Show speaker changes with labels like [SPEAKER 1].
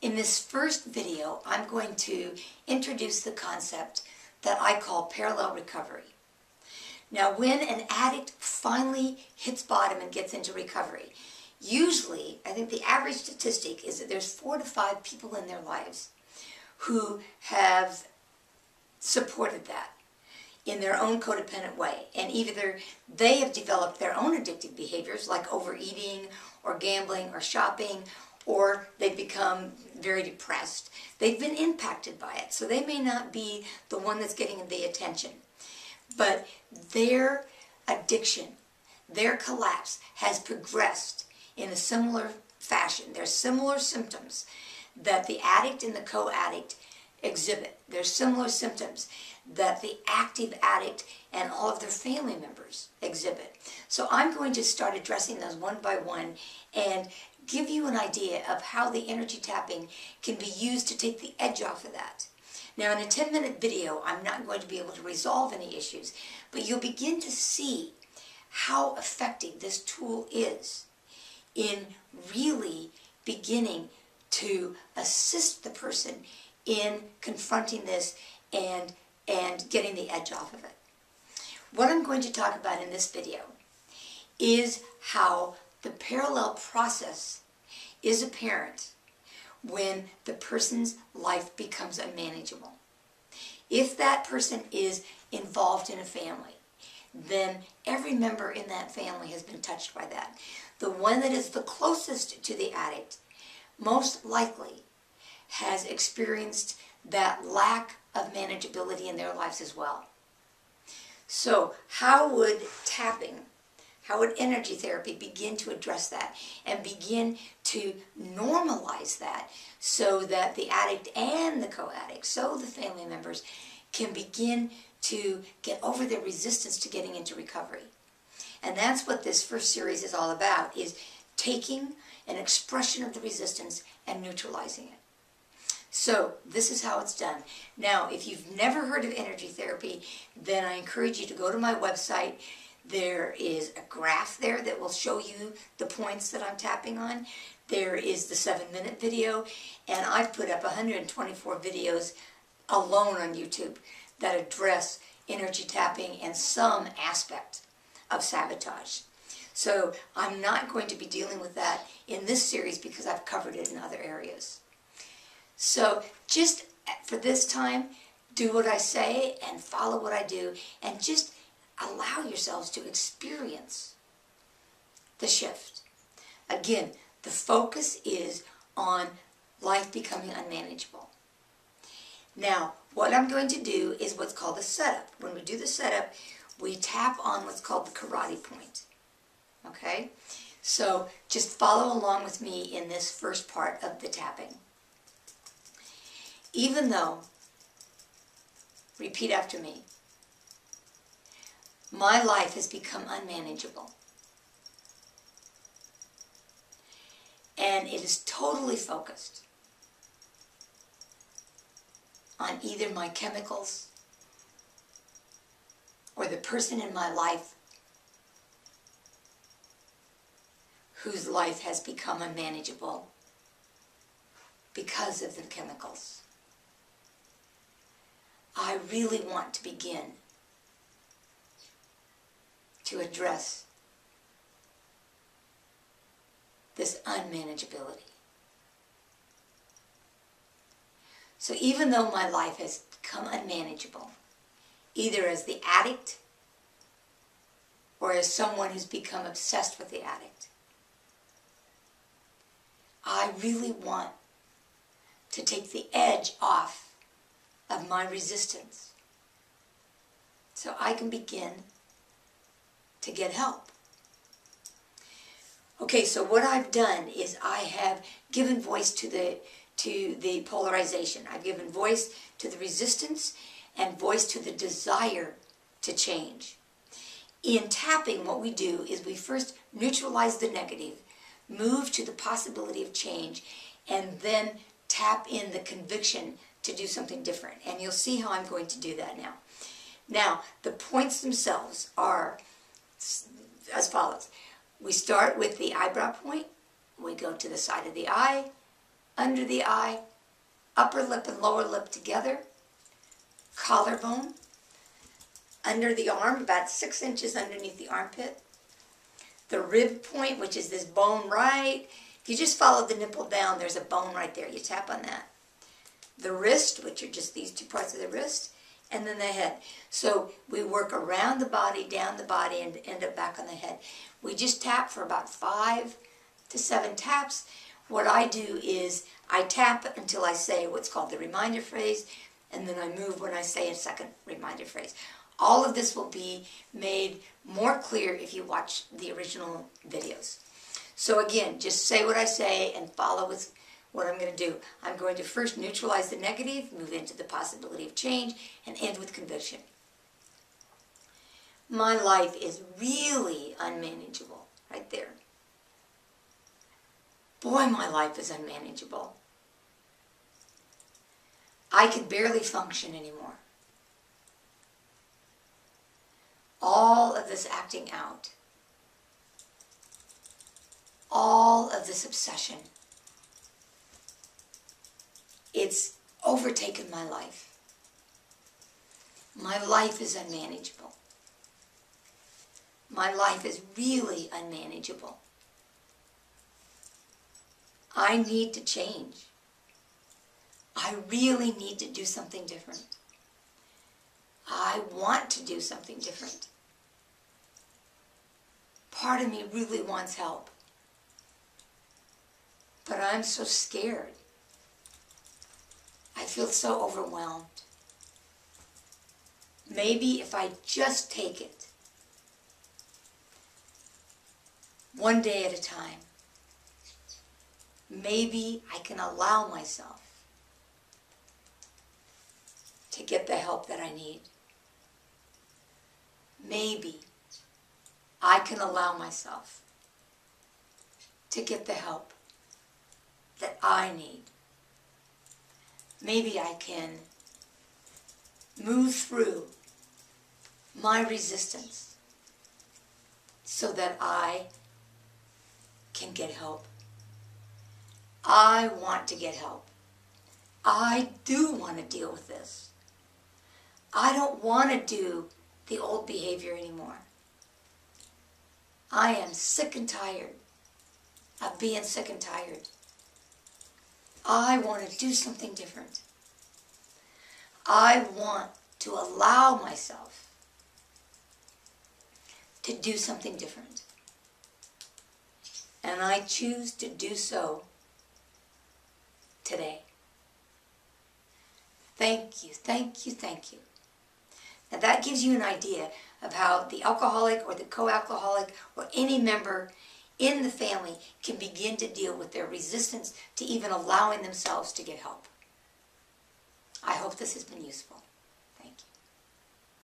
[SPEAKER 1] In this first video, I'm going to introduce the concept that I call parallel recovery. Now, when an addict finally hits bottom and gets into recovery, usually, I think the average statistic is that there's 4 to 5 people in their lives who have supported that in their own codependent way. And either they have developed their own addictive behaviors like overeating or gambling or shopping, or they've become very depressed. They've been impacted by it, so they may not be the one that's getting the attention. But their addiction, their collapse has progressed in a similar fashion. There's similar symptoms that the addict and the co-addict exhibit. There's similar symptoms that the active addict and all of their family members exhibit. So I'm going to start addressing those one by one and give you an idea of how the energy tapping can be used to take the edge off of that. Now, in a 10-minute video, I'm not going to be able to resolve any issues, but you'll begin to see how effective this tool is in really beginning to assist the person in confronting this and getting the edge off of it. What I'm going to talk about in this video is how the parallel process is apparent when the person's life becomes unmanageable. If that person is involved in a family, then every member in that family has been touched by that. The one that is the closest to the addict most likely has experienced that lack of manageability in their lives as well. So how would tapping, how would energy therapy begin to address that and begin to normalize that so that the addict and the co-addict, so the family members, can begin to get over their resistance to getting into recovery? And that's what this first series is all about, is taking an expression of the resistance and neutralizing it. So this is how it's done. Now, if you've never heard of energy therapy, then I encourage you to go to my website. There is a graph there that will show you the points that I'm tapping on. There is the 7-minute video, and I've put up 124 videos alone on YouTube that address energy tapping and some aspect of sabotage. So I'm not going to be dealing with that in this series because I've covered it in other areas. So just for this time, do what I say and follow what I do, and just allow yourselves to experience the shift. Again, the focus is on life becoming unmanageable. Now, what I'm going to do is what's called a setup. When we do the setup, we tap on what's called the karate point. Okay? So just follow along with me in this first part of the tapping. Even though, repeat after me, my life has become unmanageable, and it is totally focused on either my chemicals or the person in my life whose life has become unmanageable because of the chemicals. I really want to begin to address this unmanageability. So even though my life has become unmanageable, either as the addict or as someone who's become obsessed with the addict, I really want to take the edge off of my resistance so I can begin to get help. Okay, so what I've done is I have given voice to the polarization. I've given voice to the resistance and voice to the desire to change. In tapping, what we do is we first neutralize the negative, move to the possibility of change, and then tap in the conviction to do something different. And you'll see how I'm going to do that now. Now, the points themselves are as follows. We start with the eyebrow point. We go to the side of the eye, under the eye, upper lip and lower lip together, collarbone, under the arm, about 6 inches underneath the armpit, the rib point, which is this bone right. If you just follow the nipple down, there's a bone right there. You tap on that. The wrist, which are just these two parts of the wrist, and then the head. So we work around the body, down the body, and end up back on the head. We just tap for about 5 to 7 taps. What I do is I tap until I say what's called the reminder phrase, and then I move when I say a second reminder phrase. All of this will be made more clear if you watch the original videos. So again, just say what I say and follow with what I'm going to do. I'm going to first neutralize the negative, move into the possibility of change, and end with conviction. My life is really unmanageable, right there. Boy, my life is unmanageable. I can barely function anymore. All of this acting out, all of this obsession, it's overtaken my life. My life is unmanageable. My life is really unmanageable. I need to change. I really need to do something different. I want to do something different. Part of me really wants help. But I'm so scared. I feel so overwhelmed. Maybe if I just take it, one day at a time, maybe I can allow myself to get the help that I need. Maybe I can allow myself to get the help that I need. Maybe I can move through my resistance so that I can get help. I want to get help. I do want to deal with this. I don't want to do the old behavior anymore. I am sick and tired of being sick and tired. I want to do something different. I want to allow myself to do something different. And I choose to do so today. Thank you, thank you, thank you. Now that gives you an idea of how the alcoholic or the co-alcoholic or any member in the family can begin to deal with their resistance to even allowing themselves to get help. I hope this has been useful.